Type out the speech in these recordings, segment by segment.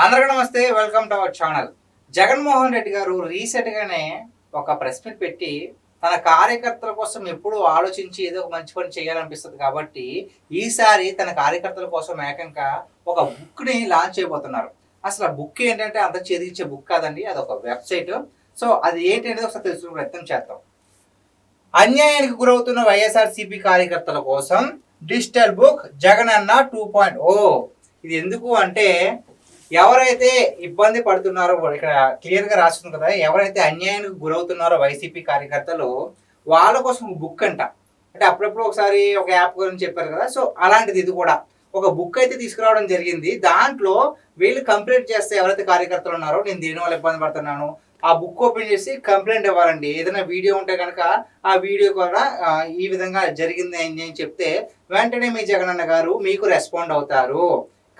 అందరికీ నమస్తే, welcome to our channel. Jaganmohan Reddy గారు రీసెంట్గానే ఒక ప్రెస్ మీట్ పెట్టి తన కార్యకర్తల కోసం ఎప్పుడూ ఆలోచించి ఏదో ఒక మంచి పని చేయాలనిపిస్తుంది కాబట్టి ఈసారి తన కార్యకర్తల కోసం ఏకంగా ఒక బుక్ని లాంచ్ చేయబోతున్నారు. అసలు ఆ బుక్ ఏంటంటే అంత చేదిచ్చే బుక్ కాదండి, అది ఒక వెబ్సైట్. సో అది ఏంటి అనేది ఒకసారి తెలుసుకునే ప్రయత్నం చేద్దాం. అన్యాయానికి గురవుతున్న వైఎస్ఆర్సీపీ కార్యకర్తల కోసం డిజిటల్ బుక్ జగనన్న 2.0. ఇది ఎందుకు అంటే ఎవరైతే ఇబ్బంది పడుతున్నారో, ఇక్కడ క్లియర్గా రాస్తుంది కదా, ఎవరైతే అన్యాయానికి గురవుతున్నారో వైసీపీ కార్యకర్తలు వాళ్ళ కోసం బుక్ అంట. అంటే అప్పుడప్పుడు ఒకసారి ఒక యాప్ గురించి చెప్పారు కదా, సో అలాంటిది ఇది కూడా ఒక బుక్ అయితే తీసుకురావడం జరిగింది. దాంట్లో వీళ్ళు కంప్లైంట్ చేస్తే ఎవరైతే కార్యకర్తలు ఉన్నారో నేను దీని వల్ల ఇబ్బంది పడుతున్నాను, ఆ బుక్ ఓపెన్ చేసి కంప్లైంట్ ఇవ్వాలండి. ఏదైనా వీడియో ఉంటే కనుక ఆ వీడియో కూడా ఈ విధంగా జరిగింది అని చెప్తే వెంటనే మీ జగనన్న గారు మీకు రెస్పాండ్ అవుతారు.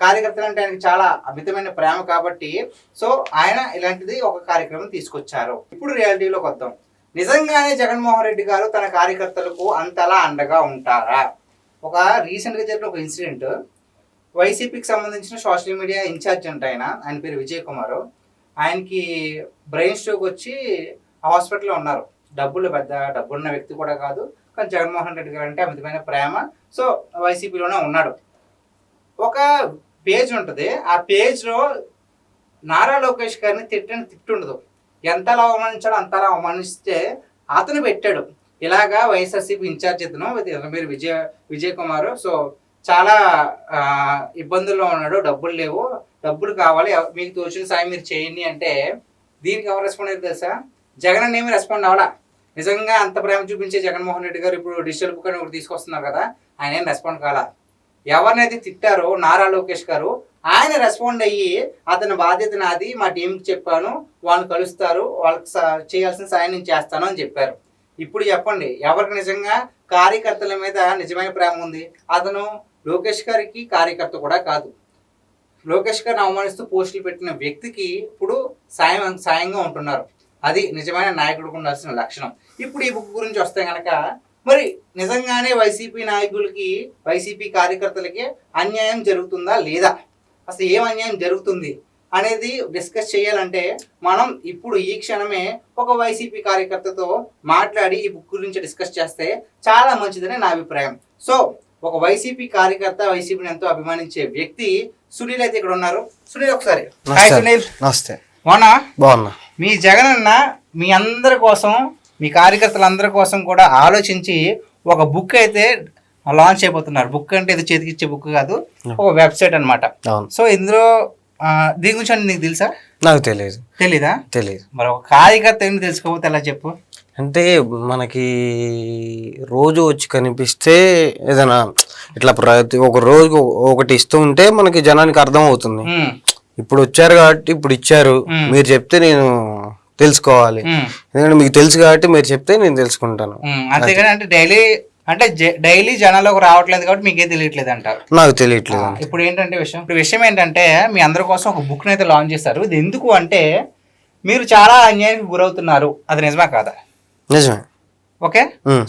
కార్యకర్తలు అంటే ఆయనకి చాలా అమితమైన ప్రేమ కాబట్టి సో ఆయన ఇలాంటిది ఒక కార్యక్రమం తీసుకొచ్చారు. ఇప్పుడు రియాలిటీలోకి వద్దాం. నిజంగానే జగన్మోహన్ రెడ్డి గారు తన కార్యకర్తలకు అంతలా అండగా ఉంటారా? ఒక రీసెంట్గా జరిగిన ఒక ఇన్సిడెంట్, వైసీపీకి సంబంధించిన సోషల్ మీడియా ఇన్ఛార్జ్ అంట ఆయన పేరు విజయ్ కుమార్. ఆయనకి బ్రెయిన్ స్ట్రోక్ వచ్చి హాస్పిటల్లో ఉన్నారు. పెద్ద డబ్బున్న వ్యక్తి కూడా కాదు, కానీ జగన్మోహన్ రెడ్డి గారు అంటే అమితమైన ప్రేమ. సో వైసీపీలోనే ఉన్నాడు. ఒక పేజ్ ఉంటుంది, ఆ పేజ్లో నారా లోకేష్ గారిని తిట్టు ఉండదు. ఎంతలా అవమానించాలో అంతలా అవమానిస్తే అతను పెట్టాడు. ఇలాగా వైఎస్ఆర్సీపీ ఇన్ఛార్జ్ ఇతను మీరు విజయ్ కుమార్ సో చాలా ఇబ్బందుల్లో ఉన్నాడు, డబ్బులు లేవు, డబ్బులు కావాలి, మీకు తోచిన సాయం మీరు చేయండి అంటే దీనికి ఎవరు రెస్పాండ్ అయితే తెలుసా? జగన్ ఏమి రెస్పాండ్ అవ్వాలా. నిజంగా అంత ప్రేమ చూపించే జగన్మోహన్ రెడ్డి గారు ఇప్పుడు డిజిటల్ బుక్ అని ఒకటి తీసుకొస్తున్నారు కదా, ఆయన ఏం రెస్పాండ్ కాలా. ఎవరినైతే తిట్టారో నారా లోకేష్ గారు, ఆయన రెస్పాండ్ అయ్యి అతని బాధ్యత నాది, మా టీంకి చెప్పాను, వాళ్ళు కలుస్తారు, వాళ్ళకి చేయాల్సిన సాయం నేను చేస్తాను అని చెప్పారు. ఇప్పుడు చెప్పండి, ఎవరికి నిజంగా కార్యకర్తల మీద నిజమైన ప్రేమ ఉంది? అతను లోకేష్ గారికి కార్యకర్త కూడా కాదు. లోకేష్ గారిని అవమానిస్తూ పోస్టులు పెట్టిన వ్యక్తికి ఇప్పుడు సాయంగా ఉంటున్నారు. అది నిజమైన నాయకుడికి ఉండాల్సిన లక్షణం. ఇప్పుడు ఈ బుక్ గురించి వస్తే కనుక మరి నిజంగానే వైసీపీ నాయకులకి, వైసీపీ కార్యకర్తలకి అన్యాయం జరుగుతుందా లేదా, అసలు ఏం అన్యాయం జరుగుతుంది అనేది డిస్కస్ చేయాలంటే మనం ఇప్పుడు ఈ క్షణమే ఒక వైసీపీ కార్యకర్తతో మాట్లాడి ఈ బుక్ గురించి డిస్కస్ చేస్తే చాలా మంచిదని నా అభిప్రాయం. సో ఒక వైసీపీ కార్యకర్త, వైసీపీని ఎంతో అభిమానించే వ్యక్తి సునీల్ అయితే ఇక్కడ ఉన్నారు. సునీల్ ఒకసారి. హాయ్ సునీల్. నమస్తే. బాగున్నా. మీ జగనన్న మీ అందరి కోసం, మీ కార్యకర్తలందరి కోసం కూడా ఆలోచించి ఒక బుక్ అయితే లాంచ్ అయిపోతున్నారు. బుక్ అంటే ఇది చేతికిచ్చే బుక్ కాదు, ఒక వెబ్సైట్ అనమాట. సో ఇందులో దీని గురించి అంటే నీకు తెలుసా? నాకు తెలియదు. తెలీదా? తెలియదు. మరి ఒక కార్యకర్త ఏంటి తెలుసుకోకపోతే ఎలా చెప్పు? అంటే మనకి రోజు వచ్చి కనిపిస్తే ఏదైనా ఇట్లా ఒక రోజు ఒకటి ఇస్తూ ఉంటే మనకి జనానికి అర్థం అవుతుంది. ఇప్పుడు వచ్చారు కాబట్టి ఇప్పుడు ఇచ్చారు, మీరు చెప్తే నేను తెలుసుకోవాలి, ఎందుకంటే మీకు తెలుసు కాబట్టి మీరు చెప్తే నేను తెలుసుకుంటాను. అంతేగాని అంటే డైలీ జనాల్లోకి రావట్లేదు కాబట్టి మీకే తెలియట్లేదు అంటారు. నాకు తెలియట్లేదు. ఇప్పుడు ఏంటంటే విషయం ఏంటంటే మీ అందరి కోసం ఒక బుక్ అయితే లాంచ్ చేస్తారు. ఇది ఎందుకు అంటే మీరు చాలా అన్యాయానికి గురవుతున్నారు, అది నిజమా కాదా? నిజమే. ఓకే.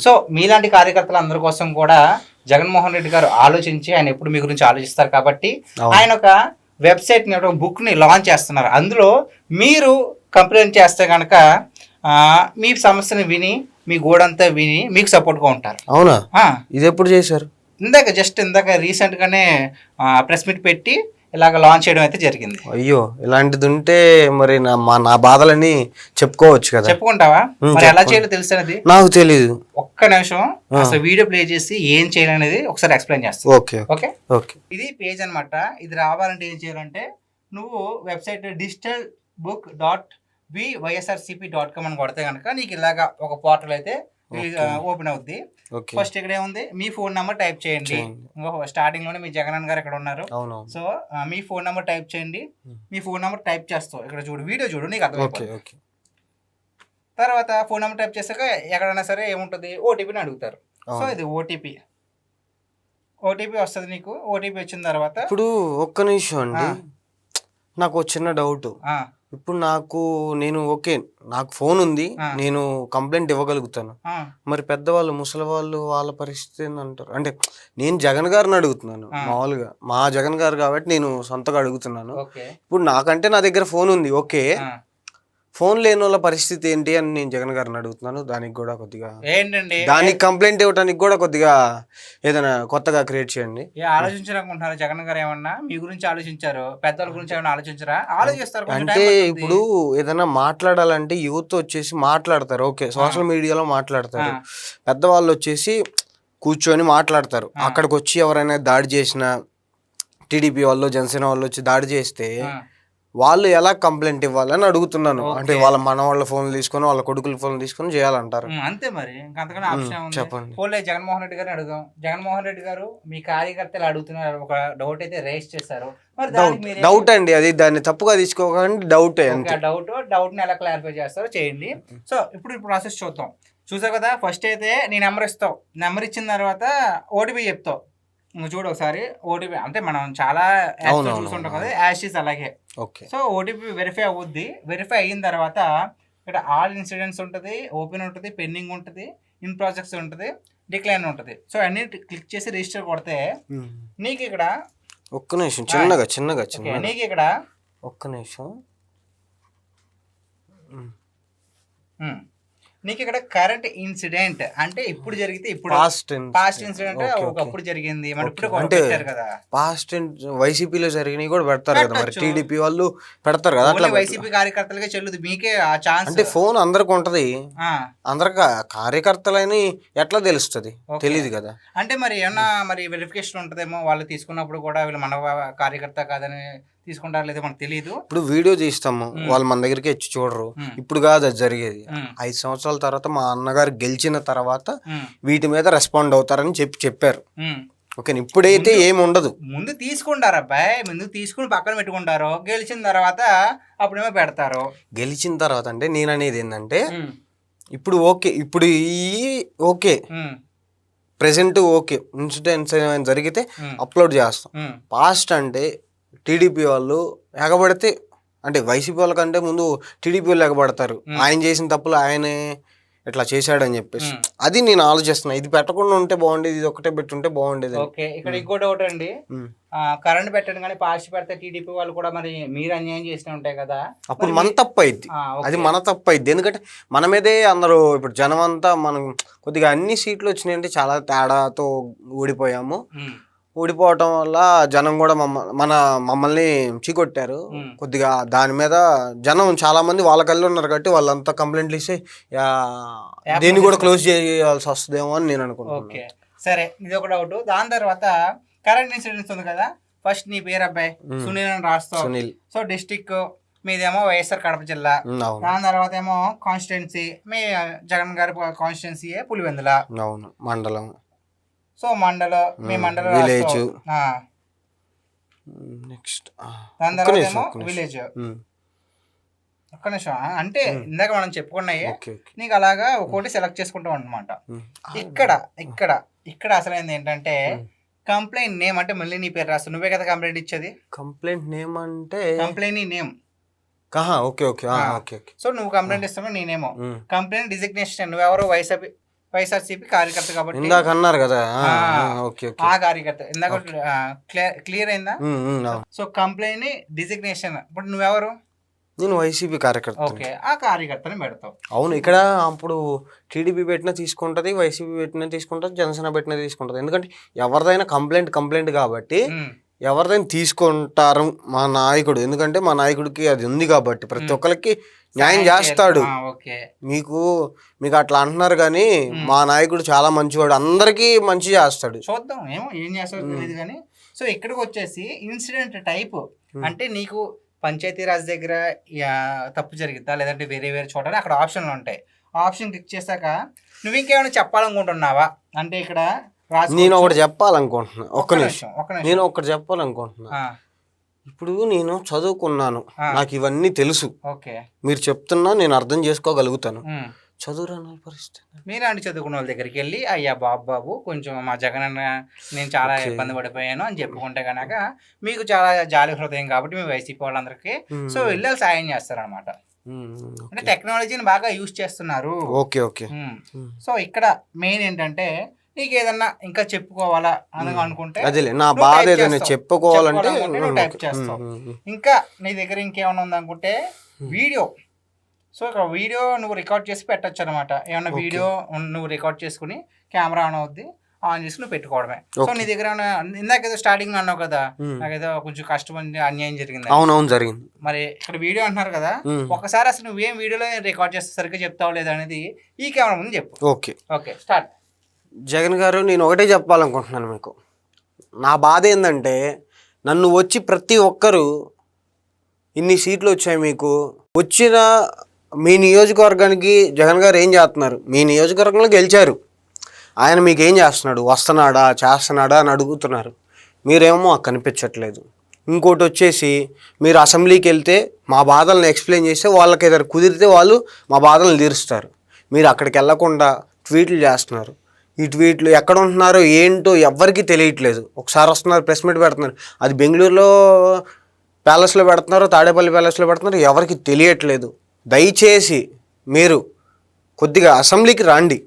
సో మీలాంటి కార్యకర్తలు అందరి కోసం కూడా జగన్మోహన్ రెడ్డి గారు ఆలోచించి ఆయన ఎప్పుడు మీ గురించి ఆలోచిస్తారు కాబట్టి ఆయన ఒక వెబ్సైట్ ని, ఒక బుక్ ని లాంచ్ చేస్తున్నారు. అందులో మీరు కంప్లైంట్ చేస్తే కనుక మీ సమస్యను విని, మీ గోడంతా విని మీకు సపోర్ట్గా ఉంటారు. అవునా? ఇది ఎప్పుడు చేశారు? ఇందాక రీసెంట్ గానే ప్రెస్ మీట్ పెట్టి ఇలాగ లాంచ్ చేయడం అయితే జరిగింది. అయ్యో, ఇలాంటిది ఉంటే మరి నా బాధలని చెప్పుకోవచ్చు కదా. చెప్పుకుంటావా? మరి ఎలా చేయాలో తెలుసు? నాకు తెలియదు. ఒక్క నిమిషం అసలు వీడియో ప్లే చేసి ఏం చేయాలనేది ఒకసారి ఎక్స్ప్లెయిన్ చేస్తాను. Okay okay okay. ఇది పేజ్ అనమాట. ఇది రావాలంటే ఏం చేయాలంటే నువ్వు వెబ్సైట్ digitalbook.vySRCP.com అని కొడితే కనుక నీకు ఇలాగా ఒక పోర్టల్ అయితే ఓపెన్ అవుద్ది. ఫస్ట్ ఇక్కడ ఏముంది, మీ ఫోన్ నెంబర్ టైప్ చేయండి. స్టార్టింగ్ లోనే మీ జగనన్న గారు ఇక్కడ ఉన్నారు. సో మీ ఫోన్ నెంబర్ టైప్ చేయండి. మీ ఫోన్ నెంబర్ టైప్ చేస్తావు, ఇక్కడ చూడు, వీడియో చూడు, నీకు అర్థమైపోతుంది. తర్వాత ఫోన్ నెంబర్ టైప్ చేశాక ఎక్కడైనా సరే ఏముంటుంది, ఓటీపీని అడుగుతారు. సో ఇది ఓటీపీ వస్తుంది నీకు. ఓటీపీ వచ్చిన తర్వాత ఇప్పుడు ఒక్క నిమిషం అండి, నాకు చిన్న డౌట్. ఇప్పుడు నేను ఓకే, నాకు ఫోన్ ఉంది, నేను కంప్లైంట్ ఇవ్వగలుగుతాను. మరి పెద్దవాళ్ళు, ముసలి వాళ్ళు, వాళ్ళ పరిస్థితి ఏందంటారు? అంటే నేను జగన్ గారిని అడుగుతున్నాను మామూలుగా, మా జగన్ గారు కాబట్టి నేను సొంతగా అడుగుతున్నాను. ఇప్పుడు నాకంటే నా దగ్గర ఫోన్ ఉంది, ఓకే, ఫోన్ లేని వాళ్ళ పరిస్థితి ఏంటి అని నేను జగన్ గారిని అడుగుతున్నాను. దానికి కూడా కొద్దిగా ఏంటండి, దానికి కంప్లైంట్ ఇవ్వడానికి కూడా కొద్దిగా ఏదైనా కొత్తగా క్రియేట్ చేయండి. ఆలోచించాలనుకుంటున్నారు జగన్ గారు? ఏమన్నా మీ గురించి ఆలోచించారు? పెద్దల గురించి ఏమైనా ఆలోచించరా? ఆలోచిస్తారు. అంటే ఇప్పుడు ఏదైనా మాట్లాడాలంటే యూత్ వచ్చేసి మాట్లాడతారు, ఓకే, సోషల్ మీడియాలో మాట్లాడతారు. పెద్దవాళ్ళు వచ్చేసి కూర్చొని మాట్లాడతారు. అక్కడికి వచ్చి ఎవరైనా దాడి చేసినా, టీడీపీ వాళ్ళు, జనసేన వాళ్ళు వచ్చి దాడి చేస్తే వాళ్ళు ఎలా కంప్లైంట్ ఇవ్వాలని అడుగుతున్నాను. అంటే వాళ్ళ మనవాళ్ళ ఫోన్లు తీసుకొని, వాళ్ళ కొడుకుల ఫోన్ తీసుకొని చేయాలంటారు. అంతే మరి, అంతకన్నా ఆప్షన్ ఉంది. చెప్పండి. పోలే జగన్మోహన్ రెడ్డి గారిని అడుగుదాం. జగన్మోహన్ రెడ్డి గారు మీ కార్యకర్తలు అడుగుతున్నారు, ఒక డౌట్ అయితే రేస్ చేశారు. డౌట్ అండి, అది దాన్ని తప్పుగా తీసుకోకండి, డౌట్ డౌట్ ని ఎలా క్లారిఫై చేస్తారో చేయండి. సో ఇప్పుడు ప్రాసెస్ చూద్దాం. చూసావు కదా, ఫస్ట్ అయితే నీ నెంబర్ ఇస్తావు. నెంబర్ ఇచ్చిన తర్వాత ఓటీపీ చెప్తావు. చూడు ఒకసారి ఓటీపీ, అంటే మనం చాలా చూస్తుంటాం కదా, యాషెస్ అలాగే. సో ఓటీపీ వెరిఫై అవుద్ది. వెరిఫై అయిన తర్వాత ఇక్కడ ఆల్ ఇన్సిడెంట్స్ ఉంటుంది, ఓపెన్ ఉంటుంది, పెండింగ్ ఉంటుంది, ఇన్ ప్రాసెస్ ఉంటుంది, డిక్లైన్ ఉంటుంది. సో అన్ని క్లిక్ చేసి రిజిస్టర్ కొడితే నీకు ఇక్కడ ఒక్క నిమిషం చిన్నగా నీకు ఇక్కడ ఒక్క నిమిషం నీకు ఇక్కడ కరెంట్ ఇన్సిడెంట్ అంటే ఇప్పుడు జరిగితే, ఇప్పుడు పాస్ట్ ఇన్సిడెంట్ ఒకప్పుడు జరిగింది, మరి ఇప్పుడు పెట్టారు కదా. పాస్ట్ వైసీపీలో జరిగినవి కూడా పెడతారు కదా, మరి టీడీపీ వాళ్ళు పెడతారు కదా. అట్లా వైసీపీ కార్యకర్తలకే చెల్లుది, మీకే ఆ ఛాన్స్. అంటే ఫోన్ అందరికి ఉంటది, అందరికి కార్యకర్తలని ఎట్లా తెలుస్తుంది? తెలియదు కదా. అంటే మరి ఏమన్నా మరి వెరిఫికేషన్ ఉంటదేమో, వాళ్ళు తీసుకున్నప్పుడు కూడా వీళ్ళు మన కార్యకర్త కాదని తీసుకుంటారు, లేదా మనకు తెలియదు. ఇప్పుడు వీడియో తీస్తాము, వాళ్ళు మన దగ్గరికి వచ్చి చూడరు. ఇప్పుడు కాదు అది జరిగేది, 5 సంవత్సరాల తర్వాత మా అన్నగారు గెలిచిన తర్వాత వీటి మీద రెస్పాండ్ అవుతారని చెప్పారు. ఓకే, ఇప్పుడైతే ఏమి ఉండదు. ముందు తీసుకుంటారు అబ్బాయి, ముందు తీసుకుని పక్కన పెట్టుకుంటారు. గెలిచిన తర్వాత అప్పుడేమో పెడతారు. గెలిచిన తర్వాత అంటే నేను అనేది ఏంటంటే, ఇప్పుడు ఓకే, ఇప్పుడు ఓకే ప్రెసెంట్ ఓకే ఇన్సిడెంట్స్ ఏమైనా జరిగితే అప్లోడ్ చేస్తాం. పాస్ట్ అంటే టీడీపీ వాళ్ళు ఎగబడితే, అంటే వైసీపీ వాళ్ళకంటే ముందు టీడీపీ వాళ్ళు ఎగబడతారు, ఆయన చేసిన తప్పులు ఆయనే ఇట్లా చేశాడని చెప్పేసి. అది నేను ఆలోచిస్తున్నా, ఇది పెట్టకుండా ఉంటే బాగుండేది, ఇది ఒకటే పెట్టుంటే బాగుండేది. ఓకే, ఇక్కడ ఇంకో డౌట్ అండి, కరెంట్ పెట్టండి కానీ పాస్ట్ పెడితే టీడీపీ వాళ్ళు కూడా మరి మీరు అన్యాయం చేస్తూ ఉంటాయి కదా, అప్పుడు మన తప్పు అయింది. అది మన తప్పు అయింది, ఎందుకంటే మన మీదే అందరూ, ఇప్పుడు జనం అంతా మనం కొద్దిగా అన్ని సీట్లు వచ్చినాయంటే చాలా తేడాతో ఓడిపోయాము. ఓడిపోవటం వల్ల జనం కూడా మమ్మల్ని చీకొట్టారు కొద్దిగా. దాని మీద జనం చాలా మంది వాళ్ళ కళ్ళు ఉన్నారు కాబట్టి వాళ్ళంతా కంప్లైంట్లు ఇస్తే దీన్ని కూడా క్లోజ్ చేయాల్సి వస్తుందేమో అని నేను అనుకుంటున్నాను. ఓకే సరే, ఇది ఒక డౌట్. దాని తర్వాత కరెంట్ ఇన్సిడెంట్స్ ఉంది కదా, ఫస్ట్ నీ పేరు అబ్బాయి సునీల్ అని రాస్తావు. సో డిస్టిక్ మీదేమో వైఎస్ఆర్ కడప జిల్లా, దాని తర్వాత ఏమో కాన్స్టిట్యున్సీ మీ జగన్ గారి కాన్స్టిట్యున్సీ పులివెందుల, మండలం. సో మండలం, మీ మండలం విలేజ్, నెక్స్ట్ దాని తర్వాత ఏమో విలేజ్. ఒక్క నిమిషం, అంటే ఇందాక మనం చెప్పుకున్నాయి, నీకు అలాగా ఒక్కోటి సెలెక్ట్ చేసుకుంటాం అనమాట. ఇక్కడ అసలు ఏంటంటే కంప్లైంట్ నేమ్, అంటే మళ్ళీ నీ పేరు రాస్తావు, నువ్వే కదా కంప్లైంట్ ఇచ్చేది. కంప్లైంట్ నేమ్ అంటే కంప్లైంట్ నేమ్. ఓకే. సో నువ్వు కంప్లైంట్ ఇస్తావు, నేనేమో కంప్లైంట్ డిజిగ్నేషన్, నువ్వెవరో వైఎస్ఆర్సీపీ కార్యకర్త కాబట్టి ఇందాక అన్నారు కదా, ఆ కార్యకర్త ఇందాక క్లియర్ అయిందా? సో కంప్లైంట్ డిజిగ్నేషన్, ఇప్పుడు నువ్వెవరు? నేను వైసీపీ కార్యకర్త. ఓకే, ఆ కార్యకర్తని పెడతావు. అవును, ఇక్కడ అప్పుడు టీడీపీ పెట్టినా తీసుకుంటది, వైసీపీ పెట్టినా తీసుకుంటది, జనసేన పెట్టినా తీసుకుంటది. ఎందుకంటే ఎవరిదైనా కంప్లైంట్ కాబట్టి ఎవరిదైనా తీసుకుంటారు మా నాయకుడు, ఎందుకంటే మా నాయకుడికి అది ఉంది కాబట్టి ప్రతి ఒక్కరికి న్యాయం చేస్తాడు. మీకు అట్లా అంటున్నారు కానీ మా నాయకుడు చాలా మంచివాడు, అందరికీ మంచి చేస్తాడు. చూద్దాం ఏం చేస్తాడో తెలియదు కానీ. సో ఇక్కడికి వచ్చేసి ఇన్సిడెంట్ టైప్ అంటే నీకు పంచాయతీరాజ్ దగ్గర తప్పు జరిగిద్దా, లేదంటే వేరే చోట అక్కడ ఆప్షన్లు ఉంటాయి. ఆప్షన్ క్లిక్ చేశాక నువ్వు ఇంకేమైనా చెప్పాలనుకుంటున్నావా అంటే ఇక్కడ నేను ఒకటి చెప్పాలనుకుంటున్నా. ఒక్క నిమిషం, నేను ఒకటి చెప్పాలనుకుంటున్నా. ఇప్పుడు నేను చదువుకున్నాను, నాకు ఇవన్నీ తెలుసు, మీరు చెప్తున్నా నేను అర్థం చేసుకోగలుగుతాను. చదువురాని పరిస్థితి. మీలాంటి చదువుకున్న వాళ్ళ దగ్గరికి వెళ్ళి అయ్యా బాబు కొంచెం మా జగన్ అన్న నేను చాలా ఓకే. ఇబ్బంది పడిపోయాను అని చెప్పుకుంటే కనుక మీకు చాలా జాలి హృదయం కాబట్టి మీ వైసీపీ వాళ్ళందరికీ సో వెళ్ళి సాయం చేస్తారనమాట. అంటే టెక్నాలజీని బాగా యూజ్ చేస్తున్నారు. Okay okay. సో ఇక్కడ మెయిన్ ఏంటంటే నీకు ఏదన్నా ఇంకా చెప్పుకోవాలా అని అనుకుంటే అదేలే నా బాధ ఏదైనా చెప్పుకోవాలంటే నువ్వు టైప్ చేస్తావు. ఇంకా నీ దగ్గర ఇంకేమైనా ఉందనుకుంటే వీడియో, సో ఇక్కడ వీడియో నువ్వు రికార్డ్ చేసి పెట్టచ్చు అనమాట. ఏమన్నా వీడియో నువ్వు రికార్డ్ చేసుకుని కెమెరా ఆన్ అవుద్ది, ఆన్ చేసి నువ్వు పెట్టుకోవడమే. సో నీ దగ్గర ఇందాకేదో స్టార్టింగ్ అన్నావు కదా నాకేదో కొంచెం కష్టం అన్యాయం జరిగింది. అవునవును జరిగింది. మరి ఇక్కడ వీడియో అంటున్నారు కదా, ఒకసారి అసలు నువ్వేం వీడియోలో రికార్డ్ చేస్తే సరిగ్గా చెప్తావు లేదా అనేది ఈ కెమెరా ముందు చెప్పు. Okay okay start. జగన్ గారు, నేను ఒకటే చెప్పాలనుకుంటున్నాను మీకు. నా బాధ ఏంటంటే నన్ను వచ్చి ప్రతి ఒక్కరు ఇన్ని సీట్లు వచ్చాయి మీకు, వచ్చిన మీ నియోజకవర్గానికి జగన్ గారు ఏం చేస్తున్నారు? మీ నియోజకవర్గంలో గెలిచారు, ఆయన మీకు ఏం చేస్తున్నాడు, వస్తున్నాడా చేస్తున్నాడా అని అడుగుతున్నారు. మీరేమో మాకు కనిపించట్లేదు. ఇంకోటి వచ్చేసి మీరు అసెంబ్లీకి వెళ్తే మా బాధలను ఎక్స్ప్లెయిన్ చేస్తే వాళ్ళకి ఏదైనా కుదిరితే వాళ్ళు మా బాధలను తీరుస్తారు. మీరు అక్కడికి వెళ్ళకుండా ట్వీట్లు చేస్తున్నారు. ఈ ట్వీట్లు ఎక్కడ ఉంటున్నారో ఏంటో ఎవ్వరికీ తెలియట్లేదు. ఒకసారి వస్తున్నారు ప్రెస్ మీట్ పెడుతున్నారు, అది బెంగళూరులో ప్యాలెస్లో పెడుతున్నారు, తాడేపల్లి ప్యాలెస్లో పెడుతున్నారు, ఎవరికి తెలియట్లేదు. దయచేసి మీరు కొద్దిగా అసెంబ్లీకి రండి.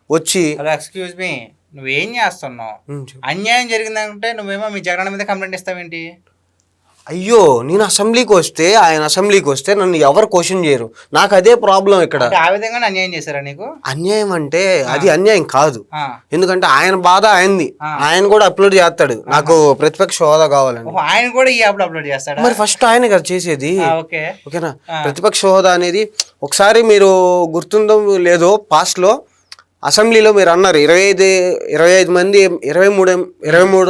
వచ్చి ఎక్స్క్యూజ్ మీ, నువ్వేం చేస్తున్నావు? అన్యాయం జరిగిందంటే నువ్వేమో మీ జగన్ మీద కంప్లైంట్ ఇస్తావేంటి? అయ్యో, నేను అసెంబ్లీకి వస్తే ఆయన అసెంబ్లీకి వస్తే నన్ను ఎవరు క్వశ్చన్ చేయరు. నాకు అదే ప్రాబ్లం ఇక్కడ. ఆ విధంగా అన్యాయం చేశారా నీకు? అన్యాయం అంటే అది అన్యాయం కాదు, ఎందుకంటే ఆయన బాధ ఆయనది, ఆయన కూడా అప్లోడ్ చేస్తాడు నాకు ప్రతిపక్ష హోదా కావాలని. ఆయన కూడా ఈ యాప్ అప్లోడ్ చేస్తాడు. మరి ఫస్ట్ ఆయన కదా చేసేది. ఓకేనా? ప్రతిపక్ష హోదా అనేది ఒకసారి మీరు గుర్తుందో లేదో, పాస్ట్లో అసెంబ్లీలో మీరు అన్నారు 23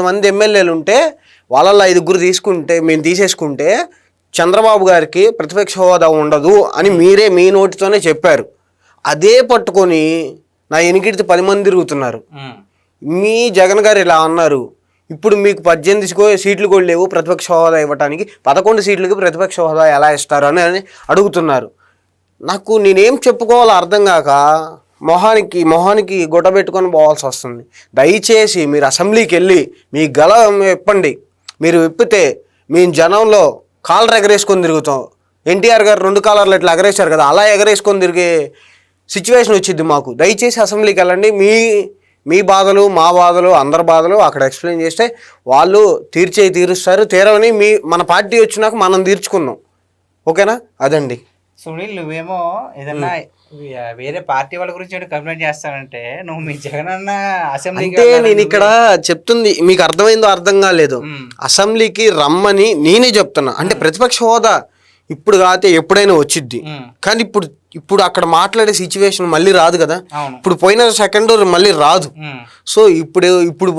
మంది ఎమ్మెల్యేలు ఉంటే వాళ్ళల్లో 5 తీసుకుంటే మేము తీసేసుకుంటే చంద్రబాబు గారికి ప్రతిపక్ష హోదా ఉండదు అని మీరే మీ నోటితోనే చెప్పారు. అదే పట్టుకొని నా ఎనికిడితే 10 మంది తిరుగుతున్నారు. మీ జగన్ గారు ఇలా అన్నారు, ఇప్పుడు మీకు 18 సీట్లు కూడా లేవు ప్రతిపక్ష హోదా ఇవ్వటానికి, 11 సీట్లకి ప్రతిపక్ష హోదా ఎలా ఇస్తారు అని అడుగుతున్నారు. నాకు నేనేం చెప్పుకోవాలో అర్థం కాక మొహానికి గుడ్డ పెట్టుకొని పోవాల్సి వస్తుంది. దయచేసి మీరు అసెంబ్లీకి వెళ్ళి మీ గల విప్పండి. మీరు విప్పితే మేము జనంలో కాలర్ ఎగరేసుకొని తిరుగుతాం. ఎన్టీఆర్ గారు 2 కాలర్లు ఇట్లా ఎగరేశారు కదా, అలా ఎగరేసుకొని తిరిగే సిచ్యువేషన్ వచ్చింది మాకు. దయచేసి అసెంబ్లీకి వెళ్ళండి. మీ బాధలు మా బాధలు అందరి బాధలు అక్కడ ఎక్స్ప్లెయిన్ చేస్తే వాళ్ళు తీరుస్తారు. తీరవని మన పార్టీ వచ్చినాక మనం తీర్చుకుందాం. ఓకేనా? అదండి. సునీల్, నువ్వేమో ఏదన్నా వేరే పార్టీ వాళ్ళ గురించి కంప్లైంట్ చేస్తానంటే నువ్వు మీ జగన్ అన్న అసెంబ్లీ అంటే నేను ఇక్కడ చెప్తుంది మీకు అర్థమైందో అర్థం కాలేదు. అసెంబ్లీకి రమ్మని నేనే చెప్తున్నా. అంటే ప్రతిపక్ష హోదా ఇప్పుడు కాకపోతే ఎప్పుడైనా వచ్చిద్ది, కానీ ఇప్పుడు అక్కడ మాట్లాడే సిచ్యువేషన్ మళ్ళీ రాదు కదా. ఇప్పుడు పోయిన సెకండ్ మళ్ళీ రాదు. సో ఇప్పుడు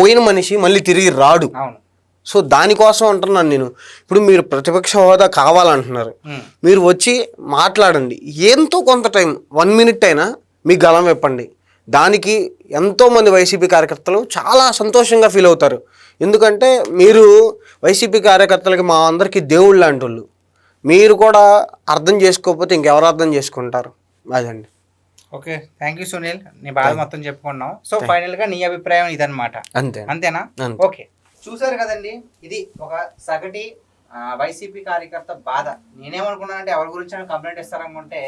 పోయిన మనిషి మళ్ళీ తిరిగి రాడు. సో దానికోసం అంటున్నాను నేను. ఇప్పుడు మీరు ప్రతిపక్ష హోదా కావాలంటున్నారు, మీరు వచ్చి మాట్లాడండి. ఎంతో కొంత టైం 1 మినిట్ అయినా మీ గలం విప్పండి. దానికి ఎంతోమంది వైసీపీ కార్యకర్తలు చాలా సంతోషంగా ఫీల్ అవుతారు. ఎందుకంటే మీరు వైసీపీ కార్యకర్తలకి మా అందరికీ దేవుళ్ళు లాంటి వాళ్ళు. మీరు కూడా అర్థం చేసుకోకపోతే ఇంకెవరు అర్థం చేసుకుంటారు? అదండి. ఓకే, థ్యాంక్ యూ సునీల్, నీ బాధ మొత్తం చెప్పుకున్నావు. సో ఫైనల్గా నీ అభిప్రాయం ఇదన్నమాట, అంతేనా? ఓకే, చూసారు కదండి, ఇది ఒక సగటి వైసీపీ కార్యకర్త బాధ. నేనేమనుకున్నానంటే ఎవరి గురించి కంప్లైంట్ ఇస్తారనుకుంటే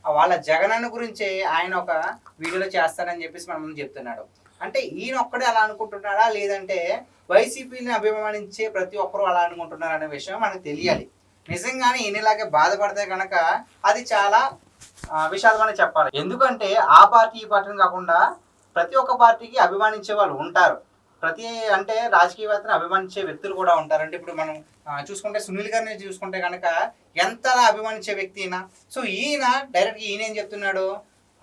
వాళ్ళ జగనన్న గురించి ఆయన ఒక వీడియోలో చేస్తానని చెప్పేసి మన ముందు చెప్తున్నాడు. అంటే ఈయన ఒక్కడే అలా అనుకుంటున్నాడా, లేదంటే వైసీపీని అభిమానించే ప్రతి ఒక్కరూ అలా అనుకుంటున్నారు అనే విషయం మనకు తెలియాలి. నిజంగానే ఈయనలాగే బాధపడితే కనుక అది చాలా విషాదమని చెప్పాలి. ఎందుకంటే ఆ పార్టీ ఈ పార్టీని కాకుండా ప్రతి ఒక్క పార్టీకి అభిమానించే వాళ్ళు ఉంటారు. అంటే రాజకీయవేత్తను అభిమానించే వ్యక్తులు కూడా ఉంటారు. అంటే ఇప్పుడు మనం చూసుకుంటే సునీల్ గారిని చూసుకుంటే కనుక ఎంతలా అభిమానించే వ్యక్తి ఈయన. సో ఈయన ఏం చెప్తున్నాడు,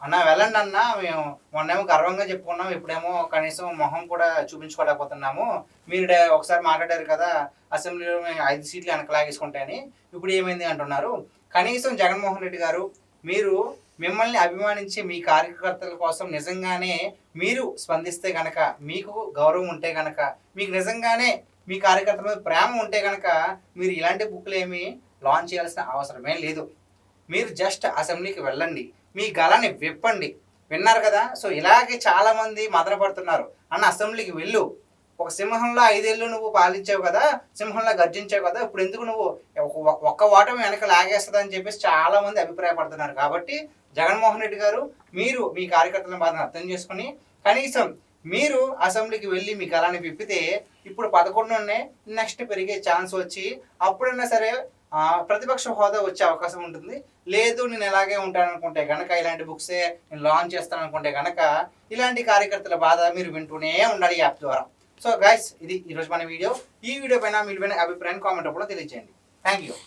అన్న వెళ్ళండి అన్న, మేము మొన్నేమో గర్వంగా చెప్పుకున్నాం, ఇప్పుడేమో కనీసం మొహం కూడా చూపించుకోలేకపోతున్నాము. మీరు ఒకసారి మాట్లాడారు కదా అసెంబ్లీలో 5 సీట్లు వెనక లాగేసుకుంటాయని, ఇప్పుడు ఏమైంది అంటున్నారు. కనీసం జగన్మోహన్ రెడ్డి గారు మీరు మిమ్మల్ని అభిమానించే మీ కార్యకర్తల కోసం నిజంగానే మీరు స్పందిస్తే గనక, మీకు గౌరవం ఉంటే గనక, మీకు నిజంగానే మీ కార్యకర్తల మీద ప్రేమ ఉంటే గనక మీరు ఇలాంటి బుక్లు ఏమి లాంచ్ చేయాల్సిన అవసరమే లేదు. మీరు జస్ట్ అసెంబ్లీకి వెళ్ళండి, మీ గళాన్ని విప్పండి. విన్నారు కదా? సో ఇలాగే చాలా మంది మదన పడుతున్నారు. అన్న అసెంబ్లీకి వెళ్ళు, ఒక సింహంలో 5 ఏళ్ళు నువ్వు పాలించావు కదా, సింహంలో గర్జించావు కదా, ఇప్పుడు ఎందుకు నువ్వు ఒక్క ఓటమి వెనక లాగేస్తుంది అని చెప్పేసి చాలా మంది అభిప్రాయపడుతున్నారు. కాబట్టి జగన్మోహన్ రెడ్డి గారు, మీరు మీ కార్యకర్తల బాధను అర్థం చేసుకుని కనీసం మీరు అసెంబ్లీకి వెళ్ళి మీ గళాన్ని విప్పితే ఇప్పుడు 11 నెక్స్ట్ పెరిగే ఛాన్స్ వచ్చి అప్పుడైనా సరే ప్రతిపక్ష హోదా వచ్చే అవకాశం ఉంటుంది. లేదు నేను ఎలాగే ఉంటాను అనుకుంటే కనుక, ఇలాంటి బుక్సే నేను లాంచ్ చేస్తాను అనుకుంటే కనుక, ఇలాంటి కార్యకర్తల బాధ మీరు వింటూనే ఉండాలి ఈ యాప్ ద్వారా. సో గైస్, ఇది ఈరోజు మన వీడియో. ఈ వీడియో పైన మీ అభిప్రాయాన్ని కామెంట్ రూపంలో తెలియజేయండి. Thank you.